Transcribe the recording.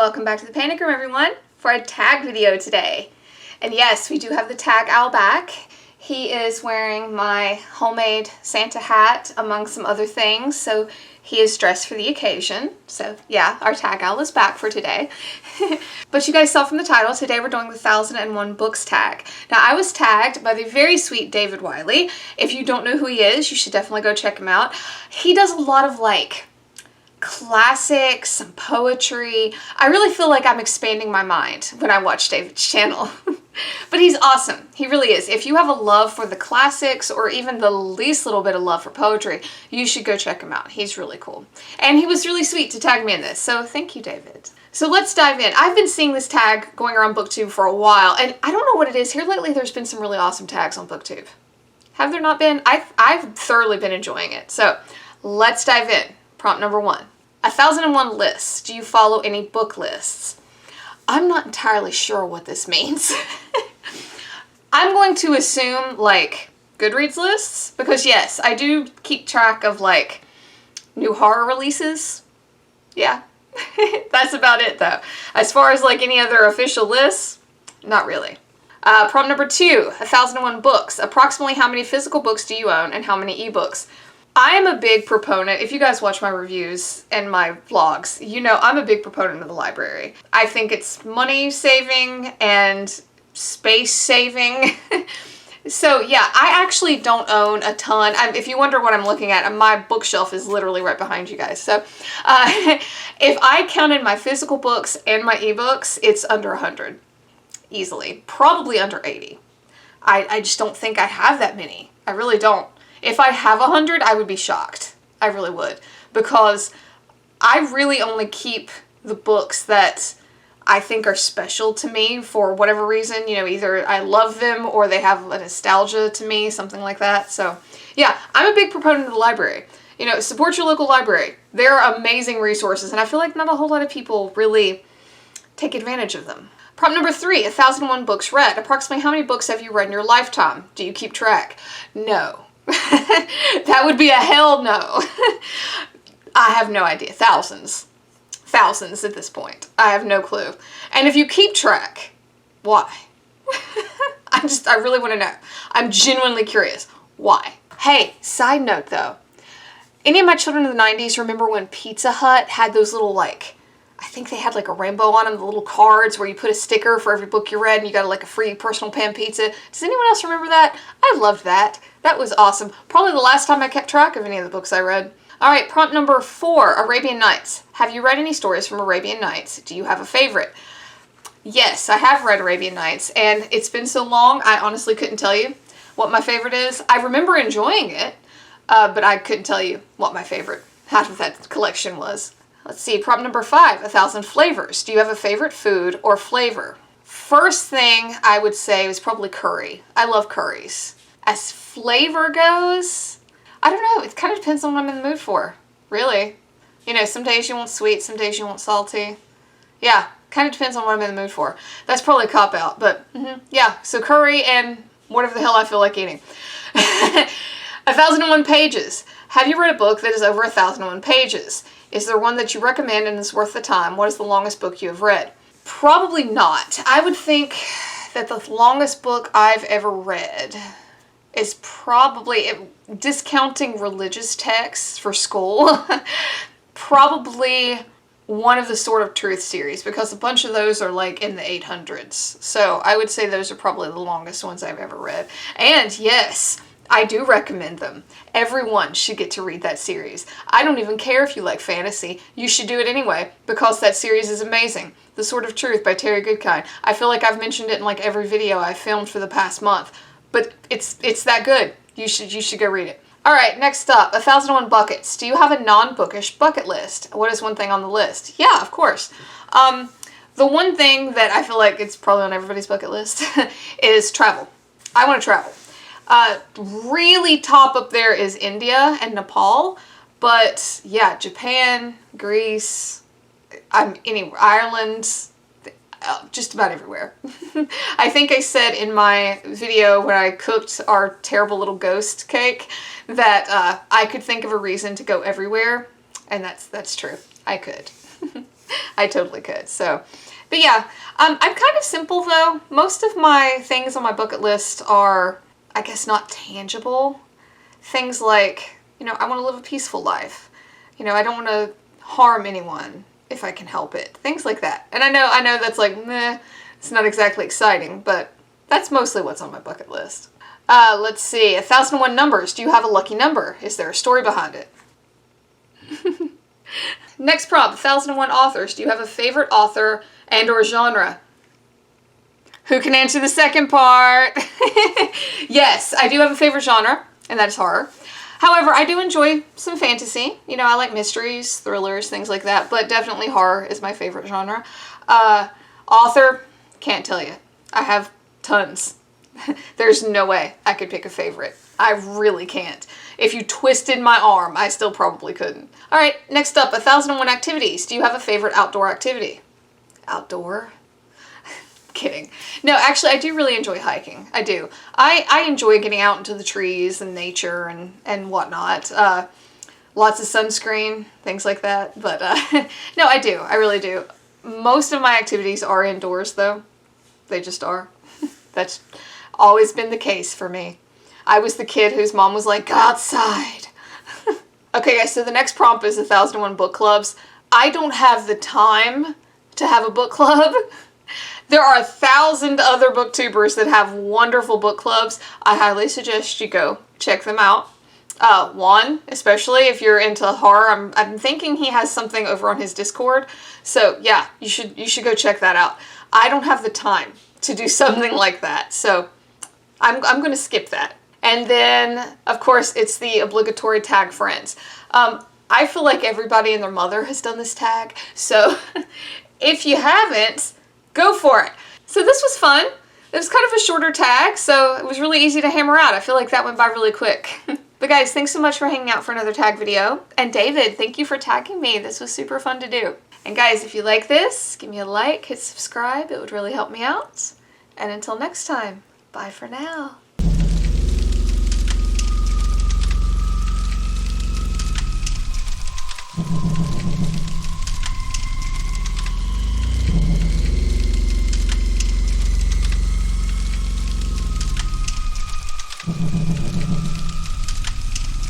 Welcome back to the Panic Room, everyone, for a tag video today. And yes, we do have the tag owl back. He is wearing my homemade Santa hat, among some other things, so he is dressed for the occasion. So yeah, our tag owl is back for today. But you guys saw from the title, today we're doing the 1001 Books tag. Now, I was tagged by the very sweet David Wiley. If you don't know who he is, you should definitely go check him out. He does a lot of classics, some poetry. I really feel like I'm expanding my mind when I watch David's channel. But he's awesome. He really is. If you have a love for the classics or even the least little bit of love for poetry, you should go check him out. He's really cool. And he was really sweet to tag me in this, so thank you, David. So let's dive in. I've been seeing this tag going around BookTube for a while, and I don't know what it is. Here lately there's been some really awesome tags on BookTube. Have there not been? I've thoroughly been enjoying it. So let's dive in. Prompt number 1. 1001 lists. Do you follow any book lists? I'm not entirely sure what this means. I'm going to assume Goodreads lists, because yes, I do keep track of new horror releases. Yeah, that's about it though. As far as any other official lists, not really. Prompt number 2, 1001 books. Approximately how many physical books do you own and how many ebooks? I am a big proponent, if you guys watch my reviews and my vlogs, you know I'm a big proponent of the library. I think it's money saving and space saving. So yeah, I actually don't own a ton. If you wonder what I'm looking at, my bookshelf is literally right behind you guys. So if I counted my physical books and my ebooks, it's under 100. Easily. Probably under 80. I just don't think I have that many. I really don't. If I have 100, I would be shocked. I really would. Because I really only keep the books that I think are special to me for whatever reason. You know, either I love them or they have a nostalgia to me, something like that. So yeah, I'm a big proponent of the library. You know, support your local library. They're amazing resources, and I feel like not a whole lot of people really take advantage of them. Prompt number 3, 1001 books read. Approximately how many books have you read in your lifetime? Do you keep track? No. That would be a hell no. I have no idea. Thousands at this point. I have no clue. And if you keep track, why? I really want to know. I'm genuinely curious. Why? Hey, side note though. Any of my children in the 90s remember when Pizza Hut had those little I think they had a rainbow on them, the little cards where you put a sticker for every book you read and you got a free personal pan pizza. Does anyone else remember that? I loved that. That was awesome. Probably the last time I kept track of any of the books I read. All right, prompt number 4, Arabian Nights. Have you read any stories from Arabian Nights? Do you have a favorite? Yes, I have read Arabian Nights, and it's been so long, I honestly couldn't tell you what my favorite is. I remember enjoying it, but I couldn't tell you what my favorite half of that collection was. Let's see, prompt number 5, 1000 flavors. Do you have a favorite food or flavor? First thing I would say was probably curry. I love curries. As flavor goes, I don't know. It kind of depends on what I'm in the mood for, really. You know, some days you want sweet, some days you want salty. Yeah, kind of depends on what I'm in the mood for. That's probably a cop-out, but yeah. So curry and whatever the hell I feel like eating. 1001 pages. Have you read a book that is over 1001 pages? Is there one that you recommend and is worth the time? What is the longest book you have read? Probably not. I would think that the longest book I've ever read is probably, discounting religious texts for school, probably one of the Sword of Truth series, because a bunch of those are in the 800s. So I would say those are probably the longest ones I've ever read. And yes, I do recommend them. Everyone should get to read that series. I don't even care if you like fantasy. You should do it anyway, because that series is amazing. The Sword of Truth by Terry Goodkind. I feel like I've mentioned it in every video I've filmed for the past month. But it's that good. You should go read it. All right, next up, 1001 buckets. Do you have a non-bookish bucket list? What is one thing on the list? Yeah, of course. The one thing that I feel like it's probably on everybody's bucket list is travel. I want to travel. Really top up there is India and Nepal, but yeah, Japan, Greece, Ireland, just about everywhere. I think I said in my video when I cooked our terrible little ghost cake that I could think of a reason to go everywhere, and that's true. I could. I totally could. So, but yeah, I'm kind of simple though. Most of my things on my bucket list are, I guess, not tangible. Things like, you know, I want to live a peaceful life. You know, I don't want to harm anyone if I can help it. Things like that. And I know that's like, meh, it's not exactly exciting, but that's mostly what's on my bucket list. Let's see, 1001 numbers. Do you have a lucky number? Is there a story behind it? Next prompt, 1001 authors. Do you have a favorite author and or genre? Who can answer the second part? Yes, I do have a favorite genre, and that is horror. However, I do enjoy some fantasy. You know, I like mysteries, thrillers, things like that, but definitely horror is my favorite genre. Author, can't tell you. I have tons. There's no way I could pick a favorite. I really can't. If you twisted my arm, I still probably couldn't. All right, next up, 1001 activities. Do you have a favorite outdoor activity? Outdoor? Kidding. No, actually, I do really enjoy hiking. I do. I enjoy getting out into the trees and nature and whatnot. Lots of sunscreen, things like that. But no, I do. I really do. Most of my activities are indoors, though. They just are. That's always been the case for me. I was the kid whose mom was like, go outside. Okay, guys, so the next prompt is 1001 book clubs. I don't have the time to have a book club. There are 1,000 other booktubers that have wonderful book clubs. I highly suggest you go check them out. One, especially if you're into horror, I'm thinking he has something over on his Discord. So yeah, you should go check that out. I don't have the time to do something like that, so I'm going to skip that. And then, of course, it's the obligatory tag friends. I feel like everybody and their mother has done this tag, so if you haven't, go for it. So this was fun. It was kind of a shorter tag, so it was really easy to hammer out. I feel like that went by really quick. But guys, thanks so much for hanging out for another tag video. And David, thank you for tagging me. This was super fun to do. And guys, if you like this, give me a like, hit subscribe. It would really help me out. And until next time, bye for now.